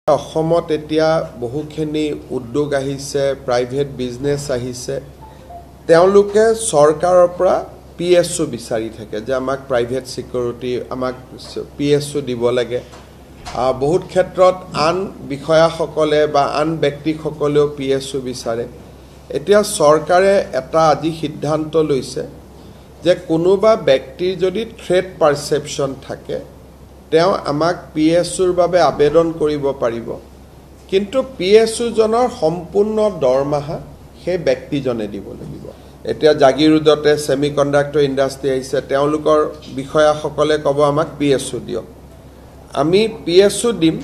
অসমত এতিয়া বহুখিনি উদ্যোগ আহিছে, প্ৰাইভেট বিজনেছ আহিছে। তেওঁলোকে চৰকাৰৰ পৰা PSU বিচাৰি থাকে যে আমাক প্ৰাইভেট সিকিউৰিটি, আমাক PSU দিব লাগে। বহুত ক্ষেত্ৰত আন বিষয়াসকলে বা আন ব্যক্তিসকলেও PSU বিচাৰে। এতিয়া চৰকাৰে এটা আজি সিদ্ধান্ত লৈছে যে কোনোবা ব্যক্তিৰ যদি থ্ৰেট পাৰসেপশ্যন থাকে তেওঁ আমাক PSUৰ বাবে আবেদন কৰিব পাৰিব, কিন্তু PSU জনৰ সম্পূৰ্ণ দৰমহা সেই ব্যক্তিজনে দিব লাগিব। এতিয়া জাগিৰোডতে সেমিকন্ডাক্টৰ ইণ্ডাষ্ট্ৰি আহিছে, তেওঁলোকৰ বিষয়াসকলে ক'ব আমাক PSU দিয়ক। আমি PSU দিম,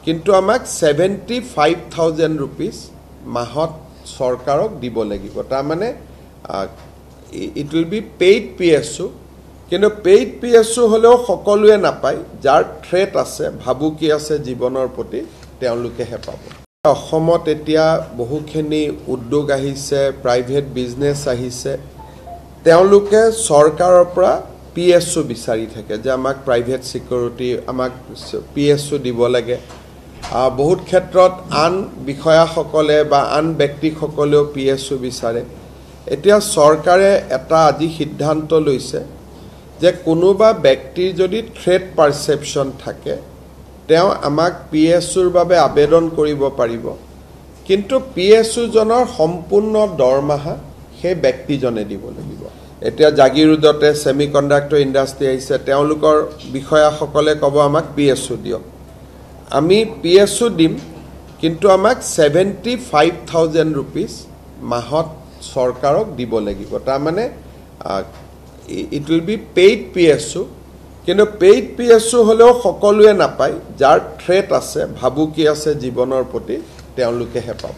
কিন্তু আমাক 75,000 rupees মাহত চৰকাৰক দিব লাগিব। তাৰমানে it will be paid PSU, কিন্তু পেইড PSU হলেও সকলোৱে নাপায়। যাৰ থ্ৰেট আছে, ভাবুকি আছে জীৱনৰ প্ৰতি, তেওঁলোকেহে পাব। অসমত এতিয়া বহুখিনি উদ্যোগ আহিছে, প্ৰাইভেট বিজনেছ আহিছে। তেওঁলোকে চৰকাৰৰ পৰা PSU বিচাৰি থাকে যে আমাক প্ৰাইভেট সিকিউৰিটি, আমাক PSU দিব লাগে। বহুত ক্ষেত্ৰত আন বিষয়াসকলে বা আন ব্যক্তিসকলেও PSU বিচাৰে। এতিয়া চৰকাৰে এটা আজি সিদ্ধান্ত লৈছে যে কোনোবা ব্যক্তিৰ যদি থ্ৰেট পাৰসেপশ্যন থাকে তেওঁ আমাক PSUৰ বাবে আবেদন কৰিব পাৰিব, কিন্তু PSU জনৰ সম্পূৰ্ণ দৰমহা সেই ব্যক্তিজনে দিব লাগিব। এতিয়া জাগিৰোডতে সেমিকন্ডাক্টৰ ইণ্ডাষ্ট্ৰি আহিছে, তেওঁলোকৰ বিষয়াসকলে ক'ব আমাক PSU দিয়ক। আমি PSU দিম, কিন্তু আমাক 75,000 rupees মাহত চৰকাৰক দিব লাগিব। তাৰমানে it will be paid PSU, কিন্তু পেইড PSU হলেও সকলোৱে নাপায়। যাৰ থ্ৰেট আছে, ভাবুকি আছে জীৱনৰ প্ৰতি, তেওঁলোকেহে পাব।